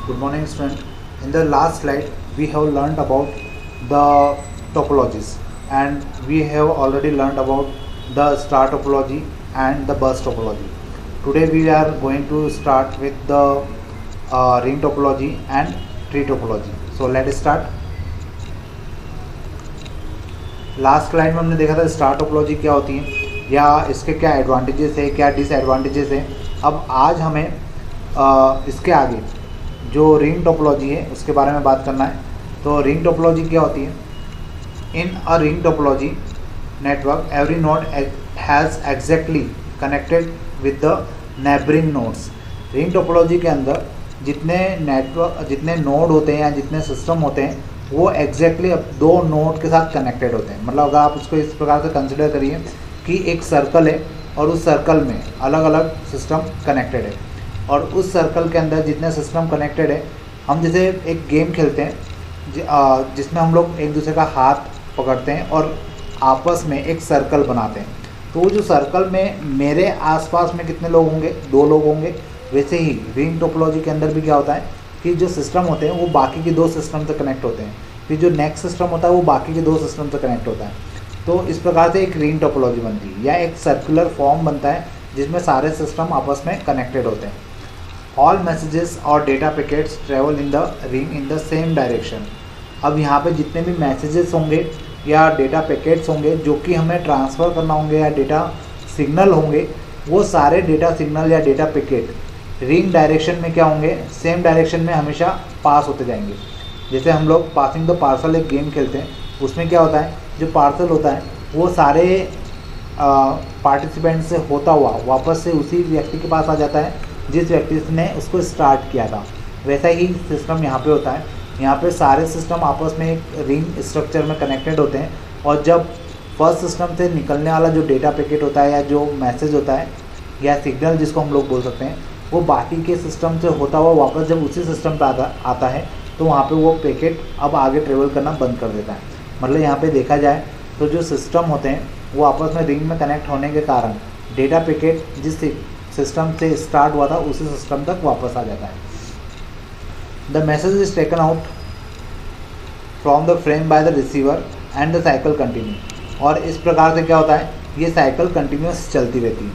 Good morning, student. In the last slide, we have learned about the topologies, and we have already learned about the star topology and the bus topology. Today, we are going to start with the ring topology and tree topology. So let's start. Last slide में हमने देखा था star topology क्या होती है या इसके क्या एडवांटेजेस है, क्या डिसएडवांटेजेस है. अब आज हमें इसके आगे जो रिंग टोपोलॉजी है उसके बारे में बात करना है. तो रिंग टोपोलॉजी क्या होती है? In a ring topology network every node has exactly connected with the neighbouring nodes. Ring topology के अंदर जितने नोड होते हैं या जितने सिस्टम होते हैं वो एग्जैक्टली अब दो नोड के साथ कनेक्टेड होते हैं. मतलब अगर आप इसको इस प्रकार से कंसिडर करिए कि एक सर्कल है और उस सर्कल में अलग अलग सिस्टम कनेक्टेड है, और उस सर्कल के अंदर जितने सिस्टम कनेक्टेड है, हम जैसे एक गेम खेलते हैं जिसमें हम लोग एक दूसरे का हाथ पकड़ते हैं और आपस में एक सर्कल बनाते हैं. तो वो जो सर्कल में मेरे आसपास में कितने लोग होंगे? 2 लोग होंगे. वैसे ही रिंग टोपोलॉजी के अंदर भी क्या होता है कि जो सिस्टम होते हैं वो बाकी के 2 सिस्टम से कनेक्ट होते हैं, फिर जो नेक्स्ट सिस्टम होता है वो बाकी के 2 सिस्टम से कनेक्ट होता है. तो इस प्रकार से एक रिंग टोपोलॉजी बनती है या एक सर्कुलर फॉर्म बनता है जिसमें सारे सिस्टम आपस में कनेक्टेड होते हैं. ऑल मैसेजेस और data packets travel in the ring in the same direction. अब यहाँ पे जितने भी मैसेजेस होंगे या डेटा पैकेट्स होंगे जो कि हमें ट्रांसफ़र करना होंगे या डेटा सिग्नल होंगे, वो सारे डेटा सिग्नल या डेटा पैकेट रिंग डायरेक्शन में क्या होंगे? सेम डायरेक्शन में हमेशा पास होते जाएंगे. जैसे हम लोग पासिंग द पार्सल एक गेम खेलते हैं, उसमें क्या होता है, जो पार्सल होता है वो सारे पार्टिसिपेंट से होता हुआ वापस से उसी व्यक्ति के पास आ जाता है जिस व्यक्ति ने उसको स्टार्ट किया था. वैसा ही सिस्टम यहाँ पे होता है. यहाँ पे सारे सिस्टम आपस में एक रिंग स्ट्रक्चर में कनेक्टेड होते हैं, और जब फर्स्ट सिस्टम से निकलने वाला जो डेटा पैकेट होता है या जो मैसेज होता है या सिग्नल जिसको हम लोग बोल सकते हैं, वो बाकी के सिस्टम से होता हुआ वापस जब उसी सिस्टम पे आता है तो वहाँ पे वो पैकेट अब आगे ट्रेवल करना बंद कर देता है. मतलब यहाँ पे देखा जाए तो जो सिस्टम होते हैं वो आपस में रिंग में कनेक्ट होने के कारण डेटा पैकेट जिस सिस्टम से स्टार्ट हुआ था उसी सिस्टम तक वापस आ जाता है. The message is taken out from the frame by the receiver and the cycle continue. और इस प्रकार से क्या होता है, ये साइकिल कंटिन्यूस चलती रहती है.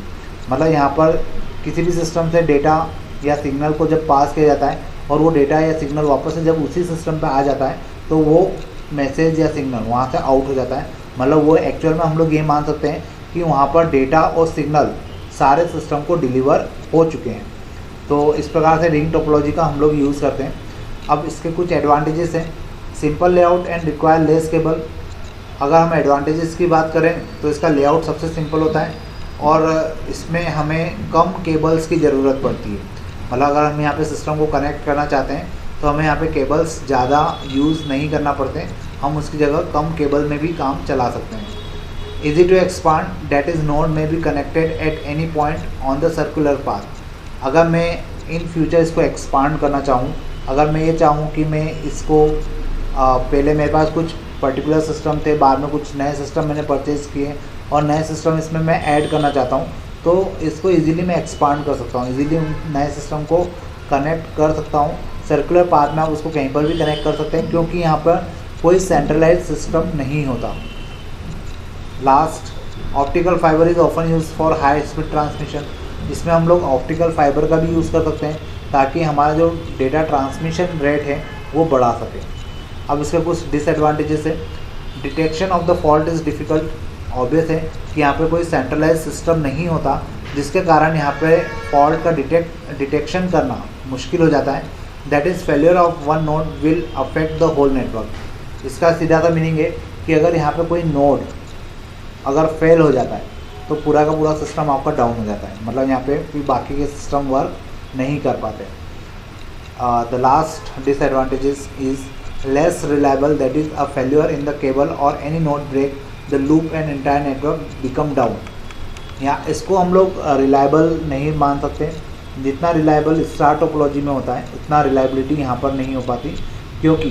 मतलब यहाँ पर किसी भी सिस्टम से डेटा या सिग्नल को जब पास किया जाता है और वो डेटा या सिग्नल वापस से जब उसी सिस्टम पे आ जाता है तो वो मैसेज या सिग्नल वहाँ से आउट हो जाता है. मतलब वो एक्चुअल में हम लोग ये मान सकते हैं कि वहाँ पर डेटा और सिग्नल सारे सिस्टम को डिलीवर हो चुके हैं. तो इस प्रकार से रिंग टोपोलॉजी का हम लोग यूज़ करते हैं. अब इसके कुछ एडवांटेजेस हैं. Simple layout and require less cable. अगर हम एडवांटेजेस की बात करें तो इसका लेआउट सबसे सिंपल होता है और इसमें हमें कम केबल्स की ज़रूरत पड़ती है. मतलब अगर हम यहाँ पे सिस्टम को कनेक्ट करना चाहते हैं तो हमें यहाँ पे केबल्स ज़्यादा यूज़ नहीं करना पड़ते, हम उसकी जगह कम केबल में भी काम चला सकते हैं. Easy to expand, that is node may be connected at any point on the circular path. अगर मैं इन फ्यूचर इसको एक्सपांड करना चाहूँ, अगर मैं ये चाहूँ कि मैं इसको पहले मेरे पास कुछ पर्टिकुलर सिस्टम थे, बाद में कुछ नए सिस्टम मैंने परचेज़ किए और नए सिस्टम इसमें मैं ऐड करना चाहता हूँ, तो इसको इजीली मैं एक्सपांड कर सकता हूँ. इजीली नए सिस्टम को कनेक्ट कर सकता हूँ. सर्कुलर पाथ में आप उसको कहीं पर भी कनेक्ट कर सकते हैं क्योंकि यहाँ पर कोई सेंट्रलाइज सिस्टम नहीं होता. Last, optical fibre is often use for high speed transmission. इसमें हम लोग ऑप्टिकल फाइबर का भी यूज़ कर सकते हैं ताकि हमारा जो डेटा ट्रांसमिशन रेट है वो बढ़ा सके. अब इसके कुछ डिसएडवांटेजेस है. Detection of the fault is difficult. Obvious है कि यहाँ पे कोई सेंट्रलाइज सिस्टम नहीं होता जिसके कारण यहाँ पे फॉल्ट का डिटेक्शन करना मुश्किल हो जाता है. That is failure of one node will affect the whole network. इसका सीधा सा मीनिंग है कि अगर यहाँ पे कोई नोड अगर फेल हो जाता है तो पूरा का पूरा सिस्टम आपका डाउन हो जाता है. मतलब यहाँ पे बाकी के सिस्टम वर्क नहीं कर पाते. The last disadvantages is less reliable, that is a failure in the cable or any node break the loop and entire network become down. यहाँ इसको हम लोग रिलायबल नहीं मान सकते. जितना रिलायबल स्टार टोपोलॉजी में होता है उतना रिलायबिलिटी यहाँ पर नहीं हो पाती, क्योंकि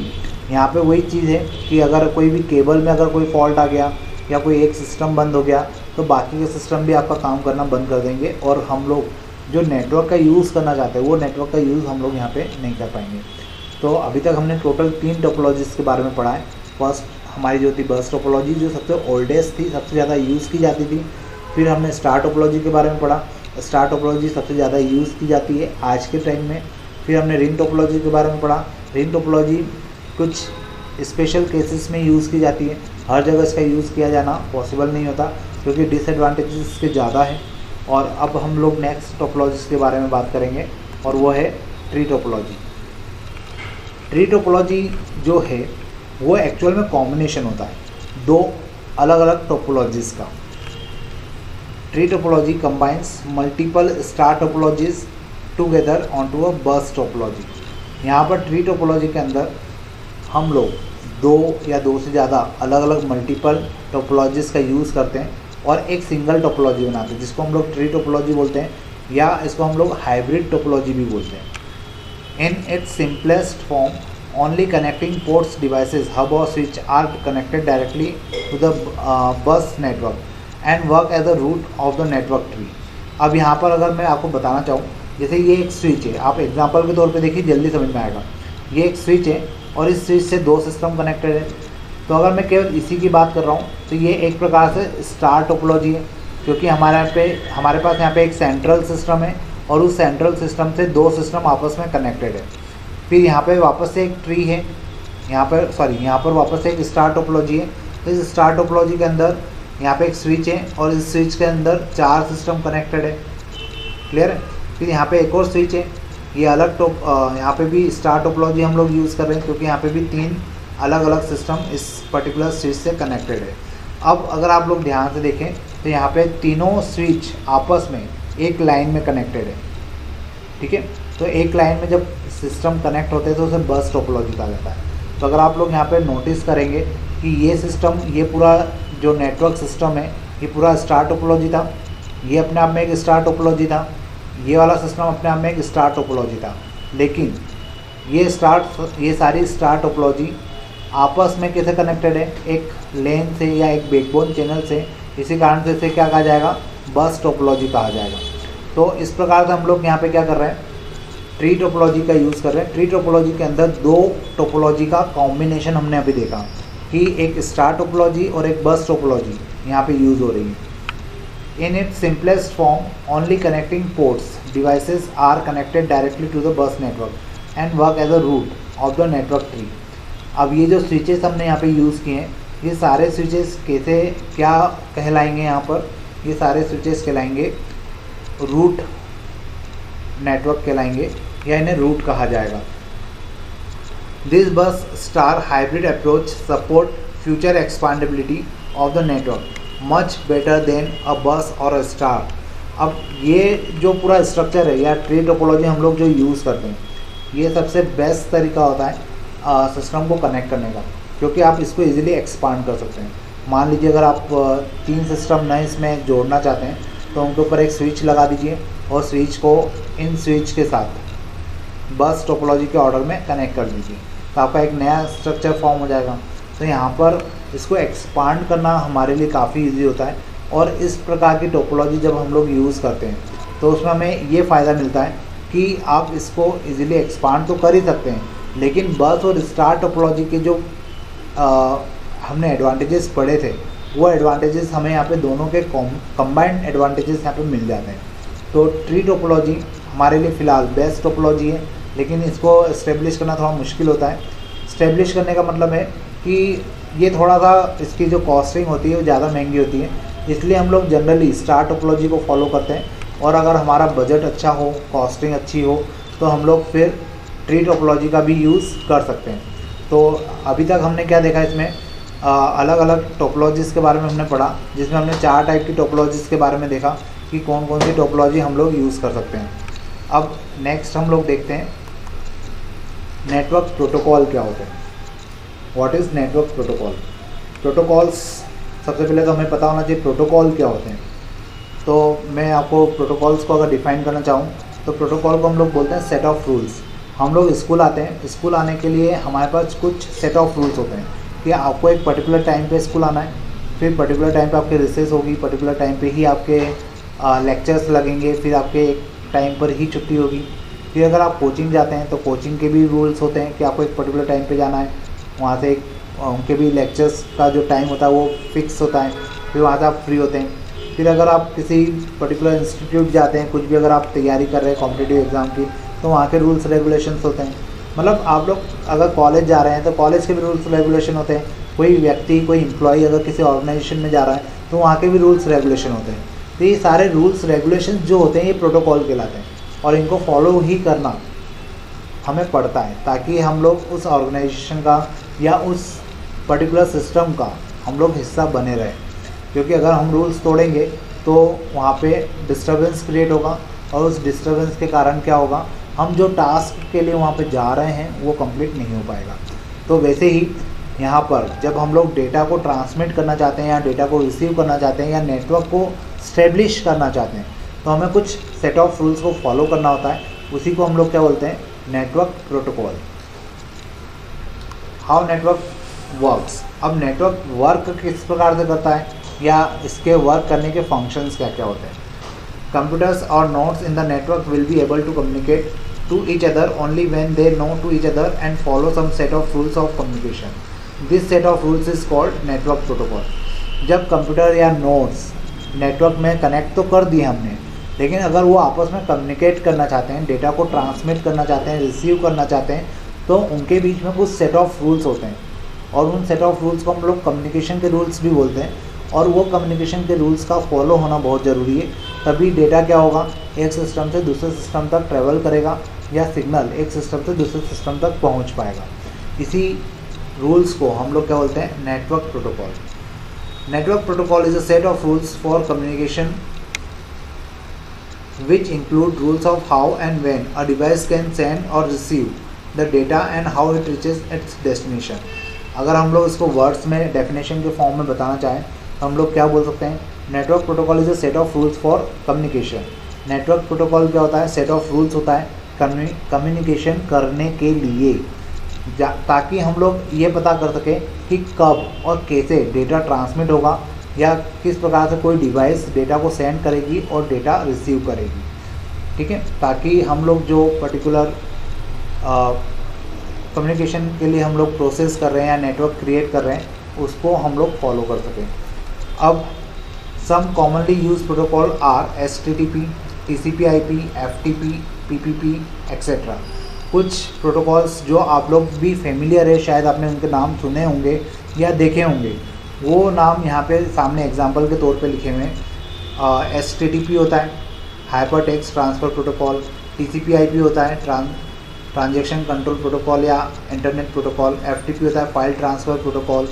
यहाँ पे वही चीज़ है कि अगर कोई भी केबल में अगर कोई फॉल्ट आ गया या कोई एक सिस्टम बंद हो गया तो बाकी के सिस्टम भी आपका काम करना बंद कर देंगे और हम लोग जो नेटवर्क का यूज़ करना चाहते हैं वो नेटवर्क का यूज़ हम लोग यहाँ पे नहीं कर पाएंगे। तो अभी तक हमने टोटल 3 टोपोलॉजीज़ के बारे में पढ़ा है। फर्स्ट हमारी जो थी बस टोपोलॉजी, जो सबसे ओल्डेस्ट थी, सबसे ज़्यादा यूज़ की जाती थी। फिर हमने स्टार टोपोलॉजी के बारे में पढ़ा, स्टार टोपोलॉजी सबसे ज़्यादा यूज़ की जाती है आज के टाइम में। फिर हमने रिंग टोपोलॉजी के बारे में पढ़ा। रिंग टोपोलॉजी कुछ स्पेशल केसेस में यूज़ की जाती है, हर जगह इसका यूज़ किया जाना पॉसिबल नहीं होता क्योंकि डिसएडवांटेजेस इसके ज़्यादा है। और अब हम लोग नेक्स्ट टोपोलॉजीज़ के बारे में बात करेंगे और वो है ट्री टोपोलॉजी। ट्री टोपोलॉजी जो है वो एक्चुअल में कॉम्बिनेशन होता है 2 अलग अलग टोपोलॉजीज़ का। Tree topology combines multiple star topologies together onto a bus topology. यहाँ पर ट्री टोपोलॉजी के अंदर हम लोग 2 या 2 से ज़्यादा अलग अलग मल्टीपल टोपोलॉजीज़ का यूज़ करते हैं और एक सिंगल टोपोलॉजी बनाते हैं, जिसको हम लोग ट्री टोपोलॉजी बोलते हैं, या इसको हम लोग हाइब्रिड टोपोलॉजी भी बोलते हैं। In its simplest form only connecting ports devices hub or switch are connected directly to the bus network and work as a root of the network tree. अब यहाँ पर अगर मैं आपको बताना चाहूँ, जैसे ये एक स्विच है, आप एग्जांपल के तौर पे देखिए, जल्दी समझ में आएगा। ये एक स्विच है और इस स्विच से 2 सिस्टम कनेक्टेड है। तो अगर मैं केवल इसी की बात कर रहा हूँ तो ये एक प्रकार से स्टार टोपोलॉजी है, क्योंकि हमारे पास यहाँ पे एक सेंट्रल सिस्टम है और उस सेंट्रल सिस्टम से 2 सिस्टम आपस में कनेक्टेड है। फिर यहाँ पे वापस से एक ट्री है, यहाँ पर वापस से एक स्टार टोपोलॉजी है। तो इस स्टार टोपोलॉजी के अंदर यहाँ पे एक स्विच है और इस स्विच के अंदर 4 सिस्टम कनेक्टेड है। क्लियर है? फिर यहाँ पे एक और स्विच है, ये अलग यहाँ पे भी स्टार टोपोलॉजी हम लोग यूज़ कर रहे हैं क्योंकि यहाँ पे भी 3 अलग अलग सिस्टम इस पर्टिकुलर स्विच से कनेक्टेड है। अब अगर आप लोग ध्यान से देखें तो यहाँ पे तीनों स्विच आपस में एक लाइन में कनेक्टेड है। ठीक है, तो एक लाइन में जब सिस्टम कनेक्ट होते हैं तो उसे बस टोपोलॉजी कहा जाता है। तो अगर आप लोग यहाँ पे नोटिस करेंगे कि ये सिस्टम, ये पूरा जो नेटवर्क सिस्टम है, ये पूरा स्टार टोपोलॉजी था, ये अपने आप में एक स्टार टोपोलॉजी था, ये वाला सिस्टम अपने आप में एक स्टार टोपोलॉजी था। लेकिन ये सारी स्टार टोपोलॉजी आपस में कैसे कनेक्टेड है? एक लेन से या एक बैकबोन चैनल से। इसी कारण से इसे क्या कहा जाएगा? बस टोपोलॉजी कहा जाएगा। तो इस प्रकार से हम लोग यहाँ पे क्या कर रहे हैं? ट्री टोपोलॉजी का यूज़ कर रहे हैं। ट्री टोपोलॉजी के अंदर 2 टोपोलॉजी का कॉम्बिनेशन हमने अभी देखा कि एक स्टार टोपोलॉजी और एक बस टोपोलॉजी यहाँ पे यूज़ हो रही है। In its simplest form, only connecting ports devices are connected directly to the bus network and work as a root of the network tree. अब ये जो स्विचेस हमने यहाँ पे यूज़ किए हैं, ये सारे स्विचेस कैसे क्या कहलाएंगे? यहाँ पर ये सारे स्विचेस कहलाएंगे रूट नेटवर्क कहलाएंगे, या इन्हें रूट कहा जाएगा। This bus star hybrid approach support future expandability of the network much better than a bus or a star. अब ये जो पूरा स्ट्रक्चर है या ट्री टोपोलॉजी हम लोग जो यूज़ करते हैं, ये सबसे बेस्ट तरीका होता है सिस्टम को कनेक्ट करने का, क्योंकि आप इसको इजीली एक्सपांड कर सकते हैं। मान लीजिए अगर आप 3 सिस्टम नए इसमें जोड़ना चाहते हैं तो उनके ऊपर एक स्विच लगा दीजिए और स्विच को इन स्विच के साथ बस टोपोलॉजी के ऑर्डर में कनेक्ट कर दीजिए, तो आपका एक नया स्ट्रक्चर फॉर्म हो जाएगा। तो यहाँ पर इसको एक्सपांड करना हमारे लिए काफ़ी इजी होता है। और इस प्रकार की टोपोलॉजी जब हम लोग यूज़ करते हैं तो उसमें हमें ये फ़ायदा मिलता है कि आप इसको इजीली एक्सपांड तो कर ही सकते हैं, लेकिन बस और स्टार टोपोलॉजी के जो हमने एडवांटेजेस पढ़े थे, वो एडवांटेजेस हमें यहाँ पे दोनों के कंबाइंड एडवांटेजेस यहाँ पे मिल जाते हैं। तो ट्री टोपोलॉजी हमारे लिए फ़िलहाल बेस्ट टोपोलॉजी है, लेकिन इसको इस्टेब्लिश करना थोड़ा मुश्किल होता है। इस्टेब्लिश करने का मतलब है कि ये थोड़ा सा इसकी जो कॉस्टिंग होती है वो ज़्यादा महंगी होती है, इसलिए हम लोग जनरली स्टार टोपोलॉजी को फॉलो करते हैं। और अगर हमारा बजट अच्छा हो, कॉस्टिंग अच्छी हो, तो हम लोग फिर ट्री टोपोलॉजी का भी यूज़ कर सकते हैं। तो अभी तक हमने क्या देखा, इसमें अलग अलग टोपोलॉजीज़ के बारे में हमने पढ़ा, जिसमें हमने 4 टाइप की टोपोलॉजीज़ के बारे में देखा कि कौन कौन सी टोपोलॉजी हम लोग यूज़ कर सकते हैं। अब नेक्स्ट हम लोग देखते हैं नेटवर्क प्रोटोकॉल क्या होते हैं। What is network protocol? Protocols, सबसे पहले तो हमें पता होना चाहिए प्रोटोकॉल क्या होते हैं। तो मैं आपको प्रोटोकॉल्स को अगर डिफ़ाइन करना चाहूँ तो प्रोटोकॉल को हम लोग बोलते हैं सेट ऑफ रूल्स। हम लोग स्कूल आते हैं, स्कूल आने के लिए हमारे पास कुछ सेट ऑफ रूल्स होते हैं कि आपको एक पर्टिकुलर टाइम पे स्कूल आना है, फिर पर्टिकुलर टाइम पे आपके रिसेस होगी, पर्टिकुलर टाइम पे ही आपके लेक्चर्स लगेंगे, फिर आपके टाइम पर ही छुट्टी होगी। फिर अगर आप कोचिंग जाते हैं तो कोचिंग के भी रूल्स होते हैं कि आपको एक पर्टिकुलर टाइम पे जाना है, वहाँ से उनके भी लेक्चर्स का जो टाइम होता है वो फिक्स होता है, फिर वहाँ से आप फ्री होते हैं। फिर अगर आप किसी पर्टिकुलर इंस्टीट्यूट जाते हैं, कुछ भी अगर आप तैयारी कर रहे हैं कॉम्पिटिटिव एग्ज़ाम की, तो वहाँ के रूल्स रेगुलेशंस होते हैं। मतलब आप लोग अगर कॉलेज जा रहे हैं तो कॉलेज के भी रूल्स रेगुलेशन होते हैं। कोई व्यक्ति, कोई एम्प्लॉई अगर किसी ऑर्गेनाइजेशन में जा रहा है तो वहाँ के भी रूल्स रेगुलेशन होते हैं। तो ये सारे रूल्स रेगुलेशन जो होते हैं ये प्रोटोकॉल कहलाते हैं, और इनको फॉलो ही करना हमें पड़ता है ताकि हम लोग उस ऑर्गेनाइजेशन का या उस पर्टिकुलर सिस्टम का हम लोग हिस्सा बने रहें। क्योंकि अगर हम रूल्स तोड़ेंगे तो वहाँ पे डिस्टर्बेंस क्रिएट होगा, और उस डिस्टर्बेंस के कारण क्या होगा, हम जो टास्क के लिए वहाँ पे जा रहे हैं वो कंप्लीट नहीं हो पाएगा। तो वैसे ही यहाँ पर जब हम लोग डेटा को ट्रांसमिट करना चाहते हैं या डेटा को रिसीव करना चाहते हैं या नेटवर्क को स्टेब्लिश करना चाहते हैं, तो हमें कुछ सेट ऑफ रूल्स को फॉलो करना होता है। उसी को हम लोग क्या बोलते हैं, network protocol. How network works. अब नेटवर्क वर्क किस प्रकार से करता है या इसके वर्क करने के फंक्शंस क्या क्या होते हैं। कंप्यूटर्स और nodes in the network will be able to communicate to each other only when they know to each other and follow some set of rules of communication. This set of rules is called network protocol. जब computer या nodes network में connect तो कर दिए हमने, लेकिन अगर वो आपस में कम्युनिकेट करना चाहते हैं, डेटा को ट्रांसमिट करना चाहते हैं, रिसीव करना चाहते हैं, तो उनके बीच में कुछ सेट ऑफ रूल्स होते हैं, और उन सेट ऑफ रूल्स को हम लोग कम्युनिकेशन के रूल्स भी बोलते हैं। और वो कम्युनिकेशन के रूल्स का फॉलो होना बहुत ज़रूरी है, तभी डेटा क्या होगा, एक सिस्टम से दूसरे सिस्टम तक ट्रेवल करेगा या सिग्नल एक सिस्टम से दूसरे सिस्टम तक पहुंच पाएगा। इसी रूल्स को हम लोग क्या बोलते हैं, network protocol. Network protocol is a set of rules for communication which include rules of how and when a device can send or receive the data and how it reaches its destination। अगर हम लोग इसको words में definition के form में बताना चाहें तो हम लोग क्या बोल सकते हैं, network protocol is a set of rules for communication. Network protocol क्या होता है, सेट ऑफ रूल्स होता है कम्युनिकेशन करने के लिए, ताकि हम लोग ये पता कर सकें कि कब और कैसे डेटा ट्रांसमिट होगा या किस प्रकार से कोई डिवाइस डेटा को सेंड करेगी और डेटा रिसीव करेगी। ठीक है, ताकि हम लोग जो पर्टिकुलर कम्युनिकेशन के लिए हम लोग प्रोसेस कर रहे हैं या नेटवर्क क्रिएट कर रहे हैं उसको हम लोग फॉलो कर सकें। अब some commonly use protocol are HTTP, TCP/IP, FTP, PPP etcetera. कुछ प्रोटोकॉल्स जो आप लोग भी फेमिलियर है, शायद आपने उनके नाम सुने होंगे या देखे होंगे, वो नाम यहाँ पे सामने एग्जांपल के तौर पे लिखे हुए हैं। HTTP होता है hyper text transfer protocol, TCP/IP होता है ट्रांजैक्शन कंट्रोल प्रोटोकॉल या इंटरनेट प्रोटोकॉल, FTP होता है file transfer protocol,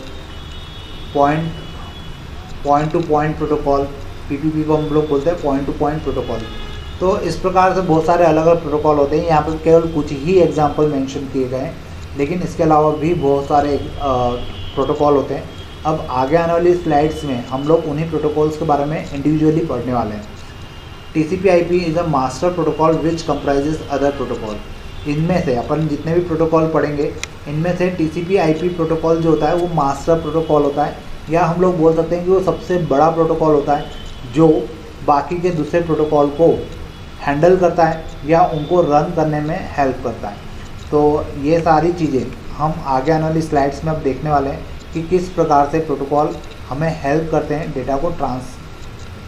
point two point protocol, PPP को हम लोग बोलते हैं पॉइंट टू पॉइंट प्रोटोकॉल। तो इस प्रकार से बहुत सारे अलग अलग प्रोटोकॉल होते हैं, यहाँ पर केवल कुछ ही एग्जाम्पल मेंशन किए गए हैं, लेकिन इसके अलावा भी बहुत सारे प्रोटोकॉल होते हैं। अब आगे आने वाली स्लाइड्स में हम लोग उन्हीं प्रोटोकॉल्स के बारे में इंडिविजुअली पढ़ने वाले हैं। TCP/IP is a master protocol which comprises other protocol. इनमें से अपन जितने भी प्रोटोकॉल पढ़ेंगे, इनमें से TCP/IP प्रोटोकॉल जो होता है वो मास्टर प्रोटोकॉल होता है, या हम लोग बोल सकते हैं कि वो सबसे बड़ा प्रोटोकॉल होता है जो बाकी के दूसरे प्रोटोकॉल को हैंडल करता है या उनको रन करने में हेल्प करता है। तो ये सारी चीज़ें हम आगे आने वाली स्लाइड्स में अब देखने वाले हैं कि किस प्रकार से प्रोटोकॉल हमें हेल्प करते हैं डेटा को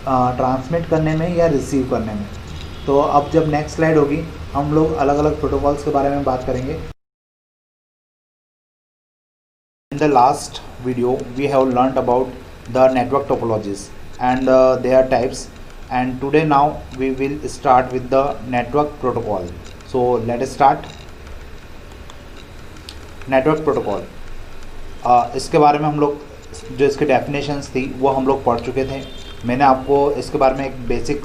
ट्रांसमिट करने में या रिसीव करने में। तो अब जब नेक्स्ट स्लाइड होगी हम लोग अलग अलग प्रोटोकॉल्स के बारे में बात करेंगे। In the last video we have learned about the network topologies and their types, and today now we will start with the network protocol. So let us start. Network protocol, इसके बारे में हम लोग जो इसके डेफिनेशंस थी वो हम लोग पढ़ चुके थे। मैंने आपको इसके बारे में एक बेसिक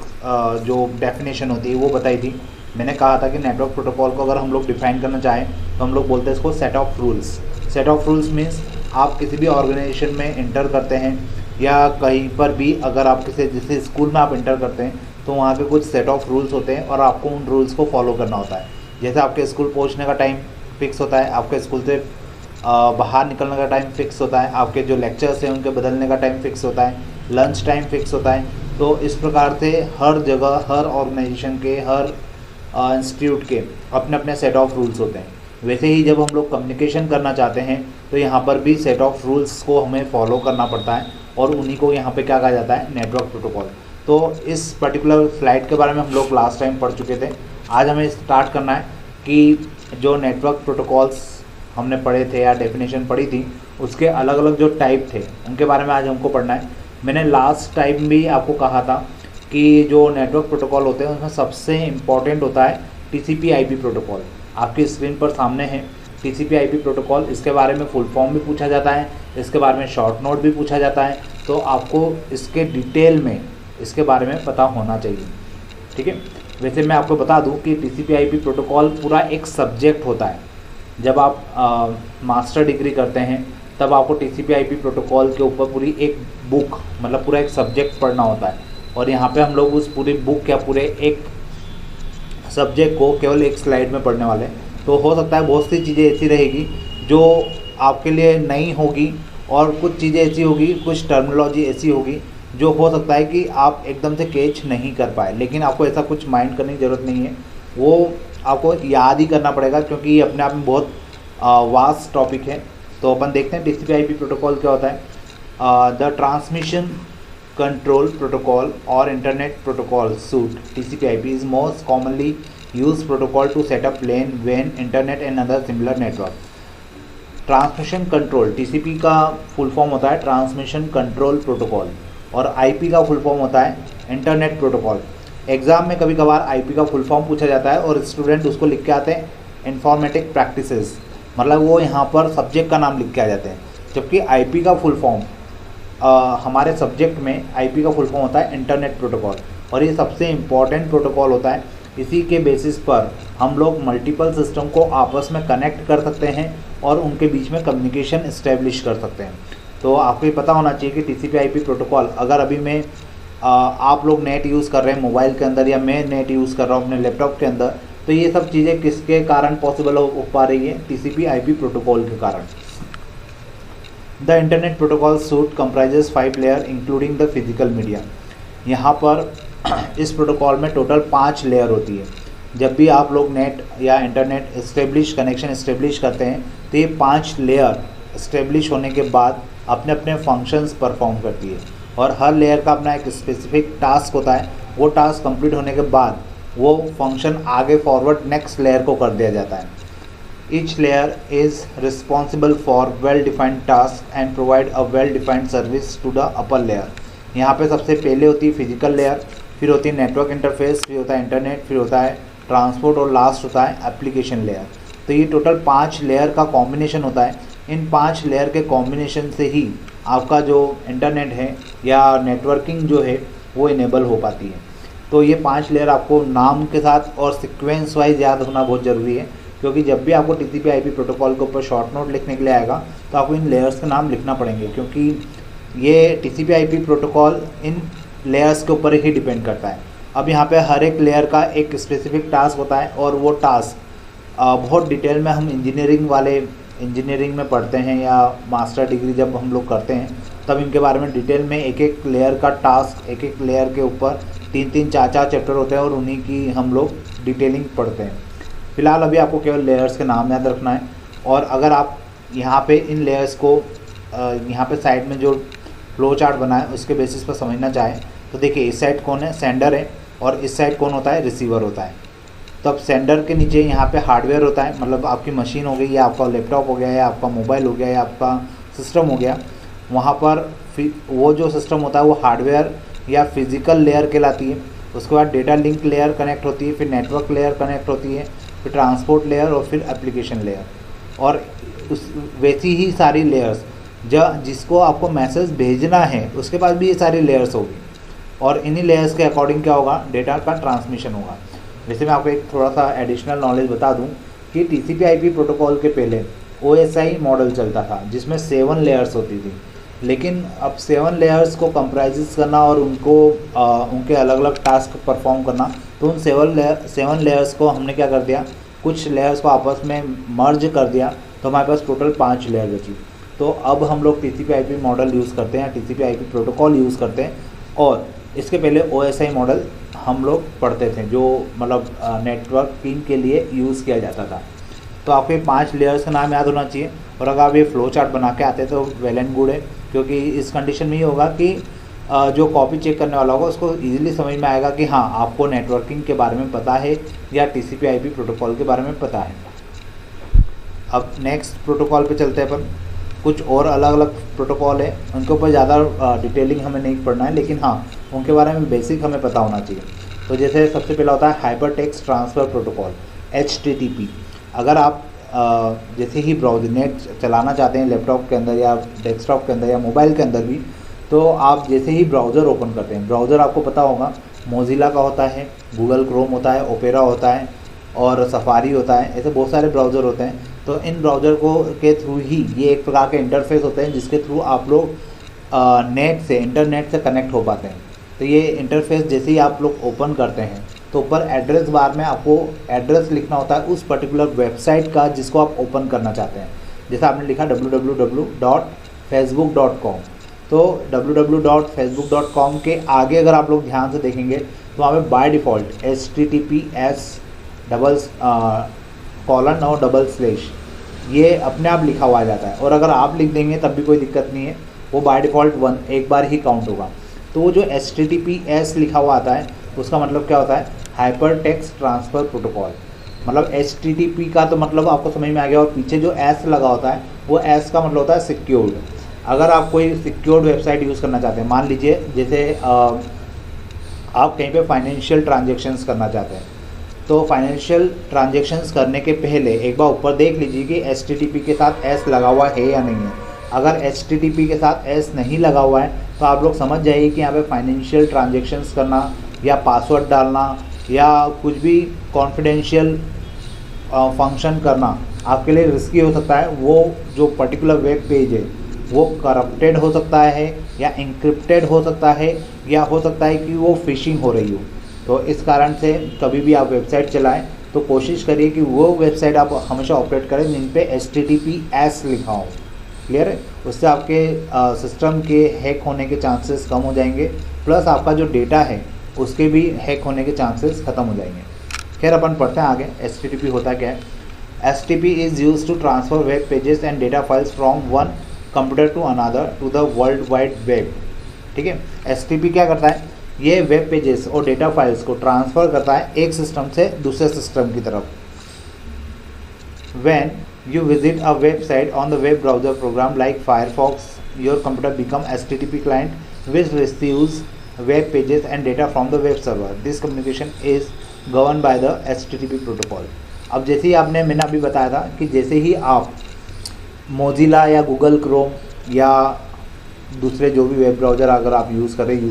जो डेफिनेशन होती है वो बताई थी। मैंने कहा था कि नेटवर्क प्रोटोकॉल को अगर हम लोग डिफाइन करना चाहें तो हम लोग बोलते हैं इसको set of rules. Set of rules means आप किसी भी ऑर्गेनाइजेशन में इंटर करते हैं या कहीं पर भी अगर आप जैसे स्कूल में आप इंटर करते हैं तो वहाँ पे कुछ सेट ऑफ रूल्स होते हैं और आपको उन रूल्स को फॉलो करना होता है। जैसे आपके स्कूल पहुँचने का टाइम फिक्स होता है, आपके स्कूल से बाहर निकलने का टाइम फिक्स होता है, आपके जो लेक्चर्स हैं उनके बदलने का टाइम फिक्स होता है, लंच टाइम फिक्स होता है। तो इस प्रकार से हर जगह, हर ऑर्गेनाइजेशन के, हर इंस्टीट्यूट के अपने अपने सेट ऑफ रूल्स होते हैं। वैसे ही जब हम लोग कम्युनिकेशन करना चाहते हैं तो यहाँ पर भी सेट ऑफ रूल्स को हमें फॉलो करना पड़ता है, और उन्हीं को यहाँ पे क्या कहा जाता है, नेटवर्क प्रोटोकॉल। तो इस पर्टिकुलर स्लाइड के बारे में हम लोग लास्ट टाइम पढ़ चुके थे। आज हमें स्टार्ट करना है कि जो नेटवर्क प्रोटोकॉल्स हमने पढ़े थे या डेफिनेशन पढ़ी थी, उसके अलग अलग जो टाइप थे उनके बारे में आज हमको पढ़ना है। मैंने लास्ट टाइम भी आपको कहा था कि जो नेटवर्क प्रोटोकॉल होते हैं उसमें सबसे इम्पॉर्टेंट होता है TCP/IP प्रोटोकॉल। आपकी स्क्रीन पर सामने है TCP/IP प्रोटोकॉल। इसके बारे में फुल फॉर्म भी पूछा जाता है, इसके बारे में शॉर्ट नोट भी पूछा जाता है, तो आपको इसके डिटेल में इसके बारे में पता होना चाहिए, ठीक है। वैसे मैं आपको बता दूं कि TCP/IP प्रोटोकॉल पूरा एक सब्जेक्ट होता है। जब आप मास्टर डिग्री करते हैं तब आपको TCP/IP प्रोटोकॉल के ऊपर पूरी एक बुक, मतलब पूरा एक सब्जेक्ट पढ़ना होता है, और यहाँ पे हम लोग उस पूरी बुक या पूरे एक सब्जेक्ट को केवल एक स्लाइड में पढ़ने वाले हैं। तो हो सकता है बहुत सी चीज़ें ऐसी रहेगी जो आपके लिए नई होगी, और कुछ चीज़ें ऐसी होगी, कुछ टर्मिनोलॉजी ऐसी होगी जो हो सकता है कि आप एकदम से कैच नहीं कर पाए। लेकिन आपको ऐसा कुछ माइंड करने की ज़रूरत नहीं है, वो आपको याद ही करना पड़ेगा, क्योंकि ये अपने आप में बहुत वास्ट टॉपिक है। तो अपन देखते हैं TCP/IP प्रोटोकॉल क्या होता है। The transmission control protocol or internet protocol suite TCP/IP is most commonly used protocol to set up LAN, WAN, internet and other similar network। Transmission control, TCP का full form होता है transmission control protocol, और IP का full form होता है internet protocol. Exam में कभी कभार IP का फुल फॉर्म पूछा जाता है और स्टूडेंट उसको लिख के आते हैं इंफॉर्मेटिक प्रैक्टिसेस, मतलब वो यहाँ पर सब्जेक्ट का नाम लिख के आ जाते हैं। जबकि IP का फुल फॉर्म हमारे सब्जेक्ट में IP का फुल फॉर्म होता है इंटरनेट प्रोटोकॉल, और ये सबसे इम्पॉर्टेंट प्रोटोकॉल होता है। इसी के बेसिस पर हम लोग मल्टीपल सिस्टम को आपस में कनेक्ट कर सकते हैं और उनके बीच में कम्युनिकेशन इस्टेब्लिश कर सकते हैं। तो आपको ये पता होना चाहिए कि TCP/IP प्रोटोकॉल, अगर अभी मैं आप लोग नेट यूज़ कर रहे हैं मोबाइल के अंदर, या मैं नेट यूज़ कर रहा हूँ अपने लैपटॉप के अंदर, तो ये सब चीज़ें किसके कारण पॉसिबल हो पा रही है, TCP/IP प्रोटोकॉल के कारण। The internet protocol suit comprises 5 layer including the physical media. यहाँ पर इस प्रोटोकॉल में टोटल 5 लेयर होती है। जब भी आप लोग नेट या इंटरनेट कनेक्शन इस्टेब्लिश करते हैं तो ये 5 लेयर इस्टेब्लिश होने के बाद अपने अपने फंक्शंस परफॉर्म करती है, और हर लेयर का अपना एक स्पेसिफिक टास्क होता है। वो टास्क कंप्लीट होने के बाद वो फंक्शन आगे फॉरवर्ड नेक्स्ट लेयर को कर दिया जाता है। Each layer is responsible for well-defined tasks and provide a well-defined service to the upper layer। यहाँ पे सबसे पहले होती है फिजिकल लेयर, फिर होती है नेटवर्क इंटरफेस, फिर होता है इंटरनेट, फिर होता है ट्रांसपोर्ट, और लास्ट होता है एप्लीकेशन लेयर। तो ये टोटल 5 लेयर का कॉम्बिनेशन होता है। इन 5 लेयर के कॉम्बिनेशन से ही आपका जो इंटरनेट है या नेटवर्किंग जो है वो इनेबल हो पाती है। तो ये 5 लेयर आपको नाम के साथ और सिक्वेंस वाइज याद होना बहुत ज़रूरी है, क्योंकि जब भी आपको TCP/IP प्रोटोकॉल के ऊपर शॉर्ट नोट लिखने के लिए आएगा तो आपको इन लेयर्स का नाम लिखना पड़ेंगे, क्योंकि ये TCP/IP प्रोटोकॉल इन लेयर्स के ऊपर ही डिपेंड करता है। अब यहाँ पे हर एक लेयर का एक स्पेसिफिक टास्क होता है, और वो टास्क बहुत डिटेल में हम इंजीनियरिंग में पढ़ते हैं, या मास्टर डिग्री जब हम लोग करते हैं तब इनके बारे में डिटेल में एक एक लेयर का टास्क, एक एक लेयर के ऊपर 3-3, 4-4 चैप्टर होते हैं, और उन्हीं की हम लोग डिटेलिंग पढ़ते हैं। फिलहाल अभी आपको केवल लेयर्स के नाम याद रखना है, और अगर आप यहाँ पे इन लेयर्स को यहाँ पे साइड में जो फ्लो चार्ट बना है उसके बेसिस पर समझना चाहें तो देखिए, इस साइड कौन है, सेंडर है, और इस साइड कौन होता है, रिसीवर होता है। तो अब सेंडर के नीचे यहाँ पे हार्डवेयर होता है, मतलब आपकी मशीन हो गई, या आपका लैपटॉप हो गया, या आपका मोबाइल हो गया, या आपका सिस्टम हो गया। वहाँ पर वो जो सिस्टम होता है वो हार्डवेयर या फिज़िकल लेयर कहलाती है। उसके बाद डेटा लिंक लेयर कनेक्ट होती है, फिर नेटवर्क लेयर कनेक्ट होती है, फिर ट्रांसपोर्ट लेयर, और फिर एप्लीकेशन लेयर। और उस वैसी ही सारी लेयर्स जिसको आपको मैसेज भेजना है उसके पास भी ये सारी लेयर्स होगी, और इन्हीं लेयर्स के अकॉर्डिंग क्या होगा, डेटा का ट्रांसमिशन होगा। वैसे मैं आपको एक थोड़ा सा एडिशनल नॉलेज बता दूं कि TCP/IP प्रोटोकॉल के पहले OSI मॉडल चलता था जिसमें 7 लेयर्स होती थी, लेकिन अब 7 लेयर्स को कंप्राइजेस करना और उनके अलग अलग टास्क परफॉर्म करना, तो उन 7 लेयर्स को हमने क्या कर दिया, कुछ लेयर्स को आपस में मर्ज कर दिया, तो हमारे पास टोटल 5 लेयर बची। तो अब हम लोग TCP/IP मॉडल यूज़ करते हैं, TCP/IP प्रोटोकॉल यूज़ करते हैं, और इसके पहले OSI मॉडल हम लोग पढ़ते थे, जो मतलब नेटवर्किंग के लिए यूज़ किया जाता था। तो आपके 5 लेयर्स का नाम याद होना चाहिए, और अगर आप ये फ्लो चार्ट बना के आते तो वेल एंड गुड है, क्योंकि इस कंडीशन में ये होगा कि जो कॉपी चेक करने वाला होगा उसको इजीली समझ में आएगा कि हाँ आपको नेटवर्किंग के बारे में पता है या TCP/IP प्रोटोकॉल के बारे में पता है। अब नेक्स्ट प्रोटोकॉल पे चलते हैं अपन। कुछ और अलग अलग प्रोटोकॉल है, उनके ऊपर ज़्यादा डिटेलिंग हमें नहीं पढ़ना है, लेकिन हाँ उनके बारे में बेसिक हमें पता होना चाहिए। तो जैसे सबसे पहला होता है hyper text transfer protocol, HTTP। अगर आप जैसे ही ब्राउज़र नेट चलाना चाहते हैं लैपटॉप के अंदर या डेस्कटॉप के अंदर या मोबाइल के अंदर भी, तो आप जैसे ही ब्राउज़र ओपन करते हैं, ब्राउज़र आपको पता होगा मोज़िला का होता है, गूगल क्रोम होता है, ओपेरा होता है और सफारी होता है, ऐसे बहुत सारे ब्राउज़र होते हैं। तो इन ब्राउज़र को के थ्रू ही ये एक प्रकार के इंटरफेस होते हैं जिसके थ्रू आप लोग इंटरनेट से कनेक्ट हो पाते हैं। तो ये इंटरफेस जैसे ही आप लोग ओपन करते हैं तो ऊपर एड्रेस बार में आपको एड्रेस लिखना होता है उस पर्टिकुलर वेबसाइट का जिसको आप ओपन करना चाहते हैं। जैसे आपने लिखा www.facebook.com, तो www.facebook.com के आगे अगर आप लोग ध्यान से देखेंगे तो वहाँ पे बाय डिफ़ॉल्ट https:// ये अपने आप लिखा हुआ आ जाता है, और अगर आप लिख देंगे तब भी कोई दिक्कत नहीं है, वो बाय डिफ़ॉल्ट 1 एक बार ही काउंट होगा। तो वो जो HTTPS लिखा हुआ आता है उसका मतलब क्या होता है, हाइपर टेक्स्ट ट्रांसफ़र प्रोटोकॉल। मतलब HTTP का तो मतलब आपको समझ में आ गया, और पीछे जो S लगा होता है वो S का मतलब होता है सिक्योर्ड। अगर आप कोई सिक्योर्ड वेबसाइट यूज़ करना चाहते हैं, मान लीजिए जैसे आप कहीं पे फाइनेंशियल ट्रांजेक्शन्स करना चाहते हैं, तो फाइनेंशियल ट्रांजेक्शन्स करने के पहले एक बार ऊपर देख लीजिए कि HTTP के साथ S लगा हुआ है या नहीं है। अगर HTTP के साथ S नहीं लगा हुआ है तो आप लोग समझ जाइए कि यहाँ पे फाइनेंशियल ट्रांजेक्शन्स करना या पासवर्ड डालना या कुछ भी कॉन्फिडेंशियल फंक्शन करना आपके लिए रिस्की हो सकता है। वो जो पर्टिकुलर वेब पेज है वो करप्टेड हो सकता है या इंक्रिप्टेड हो सकता है, या हो सकता है कि वो फिशिंग हो रही हो। तो इस कारण से कभी भी आप वेबसाइट चलाएं तो कोशिश करिए कि वो वेबसाइट आप हमेशा ऑपरेट करें जिन पे HTTPS लिखा हो। क्लियर है? उससे आपके सिस्टम के हैक होने के चांसेस कम हो जाएंगे, प्लस आपका जो डेटा है उसके भी हैक होने के चांसेस ख़त्म हो जाएंगे। खैर अपन पढ़ते हैं आगे HTTP होता क्या है। HTTP is use to transfer web pages and data files from one computer to another to the world wide web. ठीक है, HTTP क्या करता है, ये वेब पेजेस और डेटा फाइल्स को ट्रांसफ़र करता है एक सिस्टम से दूसरे सिस्टम की तरफ। When you visit a website on the web browser program like Firefox, your computer becomes HTTP client which receives web pages and data from the web server. This communication is governed by the HTTP protocol. अब जैसे ही मैंने अभी बताया था कि जैसे ही आप Mozilla या गूगल क्रोम या दूसरे जो भी वेब ब्राउज़र अगर आप यूज़ करें,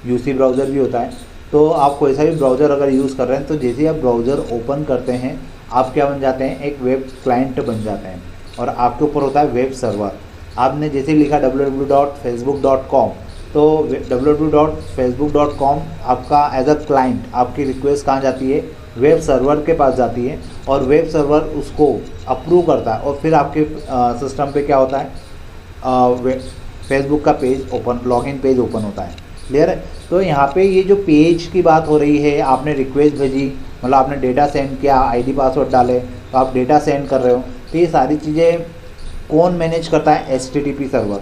यूसी ब्राउज़र भी होता है, तो आप कोई सा भी ब्राउज़र अगर यूज़ कर रहे हैं तो जैसे ही आप ब्राउज़र ओपन करते हैं आप क्या बन जाते हैं, एक वेब क्लाइंट बन जाते हैं, और आपके ऊपर होता है वेब सर्वर। आपने जैसे लिखा www.facebook.com, तो www.facebook.com आपका एज अ क्लाइंट आपकी रिक्वेस्ट कहाँ जाती है, वेब सर्वर के पास जाती है, और वेब सर्वर उसको अप्रूव करता है, और फिर आपके सिस्टम पे क्या होता है, फेसबुक का page open, login page open होता है। क्लियर है? तो यहाँ पे ये जो पेज की बात हो रही है, आपने रिक्वेस्ट भेजी, मतलब आपने डेटा सेंड किया, आईडी पासवर्ड डाले, तो आप डेटा सेंड कर रहे हो, तो ये सारी चीज़ें कौन मैनेज करता है, HTTP सर्वर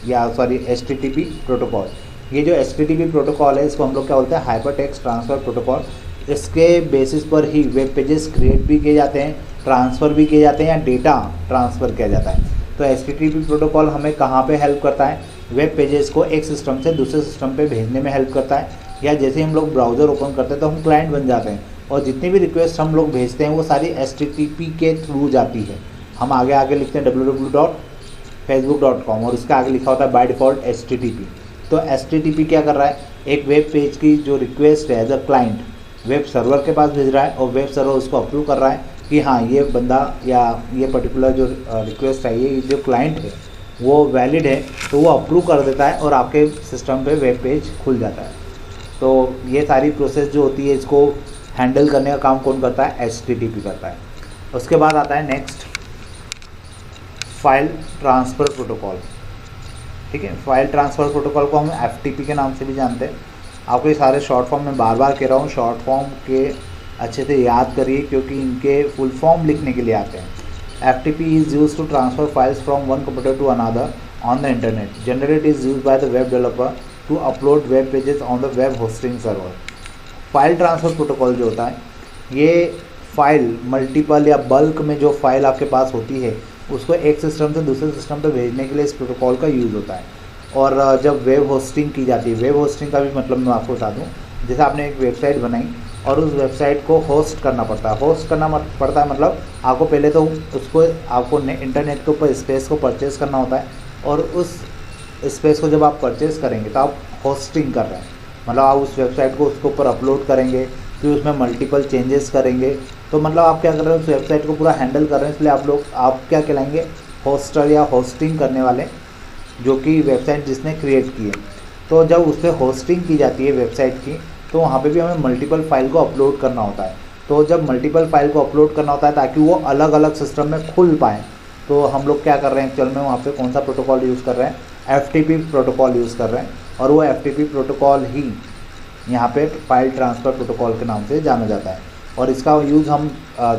या HTTP प्रोटोकॉल। ये जो HTTP प्रोटोकॉल है इसको हम लोग क्या बोलते हैं, हाइपर टेक्स्ट ट्रांसफ़र प्रोटोकॉल। इसके बेसिस पर ही वेब पेजेस क्रिएट भी किए जाते हैं, ट्रांसफ़र भी किए जाते हैं, या डेटा ट्रांसफ़र किया जाता है। तो HTTP प्रोटोकॉल हमें कहाँ पे हेल्प करता है, वेब पेजेस को एक सिस्टम से दूसरे सिस्टम पे भेजने में हेल्प करता है, या जैसे हम लोग ब्राउज़र ओपन करते हैं तो हम क्लाइंट बन जाते हैं, और जितनी भी रिक्वेस्ट हम लोग भेजते हैं वो सारी HTTP के थ्रू जाती है। हम आगे लिखते हैं www.facebook.com और उसके आगे लिखा होता है बाय डिफ़ॉल्ट HTTP। तो HTTP क्या कर रहा है, एक वेब पेज की जो रिक्वेस्ट है as a client web server के पास भेज रहा है, और वेब सर्वर उसको अप्रूव कर रहा है कि हाँ ये बंदा या ये पर्टिकुलर जो रिक्वेस्ट है, ये जो क्लाइंट है वो वैलिड है, तो वो अप्रूव कर देता है और आपके सिस्टम पे वेब पेज खुल जाता है। तो ये सारी प्रोसेस जो होती है इसको हैंडल करने का काम कौन करता है, HTTP करता है। उसके बाद आता है नेक्स्ट फाइल ट्रांसफ़र प्रोटोकॉल, ठीक है। फाइल ट्रांसफ़र प्रोटोकॉल को हम FTP के नाम से भी जानते हैं। आपको ये सारे शॉर्ट फॉर्म में बार बार कह रहा हूँ, शॉर्ट फॉर्म के अच्छे से याद करिए क्योंकि इनके फुल फॉर्म लिखने के लिए आते हैं। FTP is use to transfer files from one computer to another on the internet. Generally it is use by the web developer to upload web pages on the web hosting server. File transfer protocol जो होता है, ये file multiple या bulk में जो file आपके पास होती है उसको एक सिस्टम से दूसरे सिस्टम पर भेजने के लिए इस प्रोटोकॉल का यूज़ होता है। और जब वेब होस्टिंग की जाती है, वेब होस्टिंग का भी मतलब मैं आपको बता दूं, जैसे आपने एक वेबसाइट बनाई और उस वेबसाइट को होस्ट करना पड़ता है। होस्ट करना पड़ता है मतलब आपको पहले तो उसको आपको इंटरनेट के ऊपर स्पेस को परचेज़ करना होता है, और उस स्पेस को जब आप परचेज़ करेंगे तो आप होस्टिंग कर रहे हैं, मतलब आप उस वेबसाइट को उसके ऊपर अपलोड करेंगे, फिर उसमें मल्टीपल चेंजेस करेंगे, तो मतलब आप क्या कर रहे हैं, उस वेबसाइट को पूरा हैंडल कर रहे हैं। इसलिए आप क्या कहलाएंगे, होस्टर या होस्टिंग करने वाले, जो कि वेबसाइट जिसने क्रिएट की है। तो जब उस पर होस्टिंग की जाती है वेबसाइट की, तो वहाँ पे भी हमें मल्टीपल फाइल को अपलोड करना होता है। तो जब मल्टीपल फाइल को अपलोड करना होता है ताकि वो अलग अलग सिस्टम में खुल पाएँ, तो हम लोग क्या कर रहे हैं एक्चुअल में, वहाँ पे कौन सा प्रोटोकॉल यूज़ कर रहे हैं, FTP प्रोटोकॉल यूज़ कर रहे हैं। और वो FTP प्रोटोकॉल ही यहाँ पे फाइल ट्रांसफ़र प्रोटोकॉल के नाम से जाना जाता है। और इसका यूज़ हम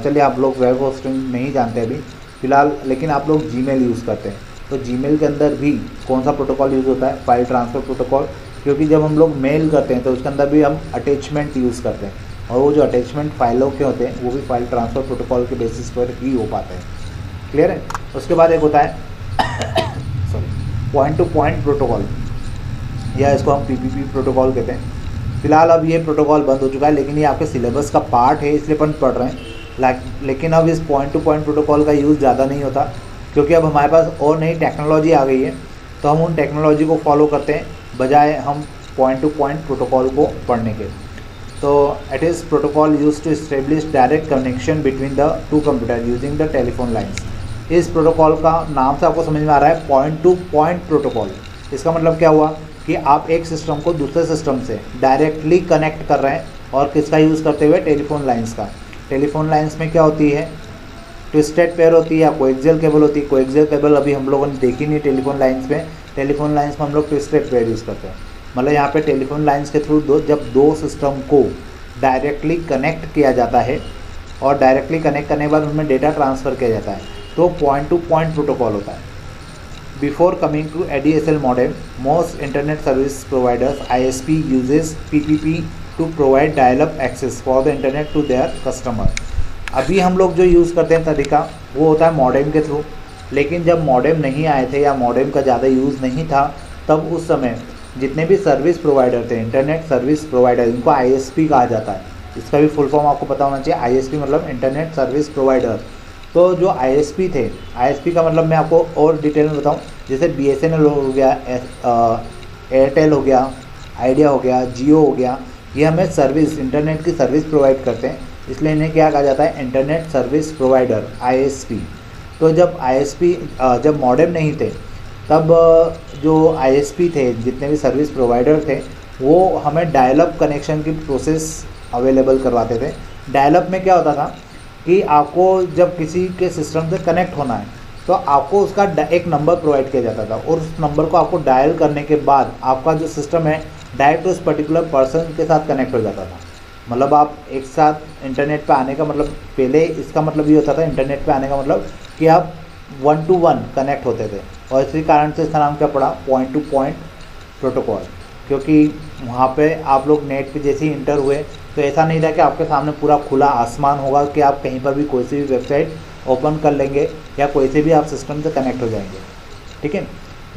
चलिए आप लोग वेब होस्टिंग नहीं जानते अभी फ़िलहाल, लेकिन आप लोग जीमेल यूज़ करते हैं, तो जीमेल के अंदर भी कौन सा प्रोटोकॉल यूज़ होता है, फाइल ट्रांसफ़र प्रोटोकॉल। क्योंकि जब हम लोग मेल करते हैं तो उसके अंदर भी हम अटैचमेंट यूज़ करते हैं, और वो जो अटैचमेंट फाइलों के होते हैं वो भी फाइल ट्रांसफ़र प्रोटोकॉल के बेसिस पर ही हो पाते हैं। क्लियर है। उसके बाद एक होता है sorry point two point protocol, या इसको हम PPP प्रोटोकॉल कहते हैं। फ़िलहाल अब ये प्रोटोकॉल बंद हो चुका है, लेकिन ये आपके सिलेबस का पार्ट है इसलिए अपन पढ़ रहे हैं। लेकिन अब इस पॉइंट टू पॉइंट प्रोटोकॉल का यूज़ ज़्यादा नहीं होता, क्योंकि अब हमारे पास और नई टेक्नोलॉजी आ गई है, तो हम उन टेक्नोलॉजी को फॉलो करते हैं बजाय हम पॉइंट टू पॉइंट प्रोटोकॉल को पढ़ने के। तो it is protocol use to establish direct connection between the two computer using the telephone lines. इस प्रोटोकॉल का नाम से आपको समझ में आ रहा है, पॉइंट टू पॉइंट प्रोटोकॉल। इसका मतलब क्या हुआ कि आप एक सिस्टम को दूसरे सिस्टम से डायरेक्टली कनेक्ट कर रहे हैं, और किसका यूज़ करते हुए, टेलीफोन लाइन्स का। टेलीफोन लाइन्स में क्या होती है, ट्विस्टेड पेयर होती है या कोएक्सियल केबल होती है। कोएक्सियल केबल अभी हम लोगों ने देखी नहीं टेलीफोन लाइन्स में। टेलीफोन लाइन्स में हम लोग ट्विस्टेड पेयर यूज़ करते हैं। मतलब यहाँ पे टेलीफोन लाइन्स के थ्रू जब दो सिस्टम को डायरेक्टली कनेक्ट किया जाता है, और डायरेक्टली कनेक्ट करने के बाद उनमें डेटा ट्रांसफ़र किया जाता है, तो पॉइंट टू पॉइंट प्रोटोकॉल होता है। Before coming to ADSL modem, most internet service providers ISP uses PPP to provide dial up access for the internet to their customer. अभी हम लोग जो यूज़ करते हैं तरीका वो होता है मॉडेम के थ्रू, लेकिन जब मॉडेम नहीं आए थे या मॉडेम का ज़्यादा यूज़ नहीं था, तब उस समय जितने भी सर्विस प्रोवाइडर थे, इंटरनेट सर्विस प्रोवाइडर, इनको ISP कहा जाता है। इसका भी फुल फॉर्म आपको पता होना चाहिए। ISP मतलब इंटरनेट सर्विस प्रोवाइडर। तो जो ISP थे, ISP का मतलब मैं आपको और डिटेल में बताऊँ, जैसे BSNL हो गया, एयरटेल हो गया, आइडिया हो गया, जियो हो गया, ये हमें सर्विस, इंटरनेट की सर्विस प्रोवाइड करते हैं, इसलिए इन्हें क्या कहा जाता है, इंटरनेट सर्विस प्रोवाइडर, ISP। तो जब ISP जब मॉडेम नहीं थे, तब जो ISP थे, जितने भी सर्विस प्रोवाइडर थे, वो हमें डायल-अप कनेक्शन की प्रोसेस अवेलेबल करवाते थे। डायल-अप में क्या होता था कि आपको जब किसी के सिस्टम से कनेक्ट होना है तो आपको उसका एक नंबर प्रोवाइड किया जाता था, और उस नंबर को आपको डायल करने के बाद आपका जो सिस्टम है डायरेक्ट उस पर्टिकुलर पर्सन के साथ कनेक्ट हो जाता था। मतलब आप एक साथ इंटरनेट पे आने का मतलब, पहले इसका मतलब ये होता था इंटरनेट पे आने का मतलब कि आप 1 to 1 कनेक्ट होते थे, और इसी कारण से इसका नाम क्या पड़ा, पॉइंट टू पॉइंट प्रोटोकॉल। क्योंकि वहाँ पे आप लोग नेट पे जैसे ही इंटर हुए तो ऐसा नहीं था कि आपके सामने पूरा खुला आसमान होगा कि आप कहीं पर भी कोई सी भी वेबसाइट ओपन कर लेंगे या कोई से भी आप सिस्टम से कनेक्ट हो जाएंगे, ठीक है।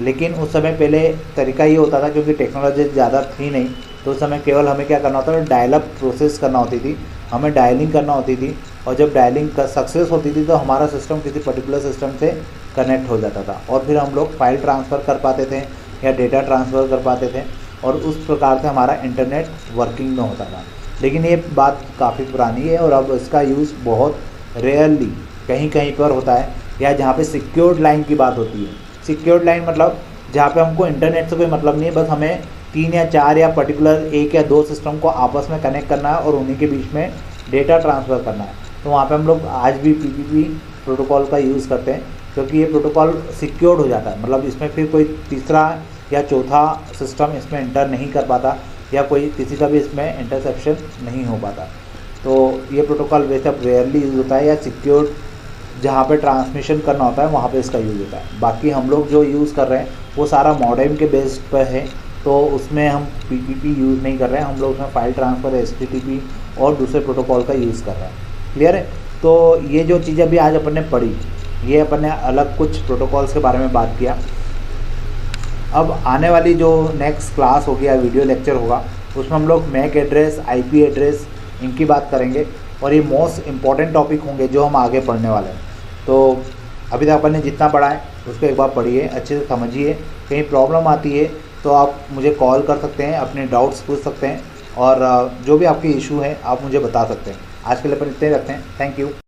लेकिन उस समय पहले तरीका ये होता था, क्योंकि टेक्नोलॉजी ज़्यादा थी नहीं, तो उस समय केवल हमें क्या करना होता था, डायल-अप प्रोसेस करना होती थी, हमें डायलिंग करना होती थी, और जब डायलिंग सक्सेस होती थी तो हमारा सिस्टम किसी पर्टिकुलर सिस्टम से कनेक्ट हो जाता था, और फिर हम लोग फाइल ट्रांसफ़र कर पाते थे या डेटा ट्रांसफ़र कर पाते थे, और उस प्रकार से हमारा इंटरनेट वर्किंग में होता था। लेकिन ये बात काफ़ी पुरानी है, और अब इसका यूज़ बहुत रेयरली कहीं कहीं पर होता है, या जहाँ पे सिक्योर्ड लाइन की बात होती है। सिक्योर्ड लाइन मतलब जहाँ पे हमको इंटरनेट से कोई मतलब नहीं है, बस हमें 3 या 4 या पर्टिकुलर 1 या 2 सिस्टम को आपस में कनेक्ट करना है और उन्हीं के बीच में डेटा ट्रांसफ़र करना है। तो वहाँ पे हम लोग आज भी PPP प्रोटोकॉल का यूज़ करते हैं। क्योंकि ये प्रोटोकॉल सिक्योर्ड हो जाता है, मतलब इसमें फिर कोई तीसरा या चौथा सिस्टम इसमें एंटर नहीं कर पाता या कोई किसी का भी इसमें इंटरसेप्शन नहीं हो पाता। तो ये प्रोटोकॉल वैसे अब रेयरली यूज़ होता है या सिक्योर्ड जहाँ पे ट्रांसमिशन करना होता है वहाँ पे इसका यूज़ होता है। बाकी हम लोग जो यूज़ कर रहे हैं वो सारा मॉडेम के बेस पर है, तो उसमें हम PPP यूज़ नहीं कर रहे हैं, हम लोग उसमें फाइल ट्रांसफ़र HTTP और दूसरे प्रोटोकॉल का यूज़ कर रहे हैं। क्लियर है? तो ये जो चीज़ अभी आज अपन ने पढ़ी, ये अपन ने अलग कुछ प्रोटोकॉल्स के बारे में बात किया। अब आने वाली जो नेक्स्ट क्लास होगी या वीडियो लेक्चर होगा उसमें हम लोग मैक एड्रेस, IP एड्रेस इनकी बात करेंगे और ये मोस्ट इम्पॉर्टेंट टॉपिक होंगे जो हम आगे पढ़ने वाले हैं। तो अभी तक अपन ने जितना पढ़ा है उसको एक बार पढ़िए, अच्छे से समझिए। कहीं प्रॉब्लम आती है तो आप मुझे कॉल कर सकते हैं, अपने डाउट्स पूछ सकते हैं और जो भी आपके इशू हैं आप मुझे बता सकते हैं। आज के लिए अपन इतने रखते हैं। Thank you.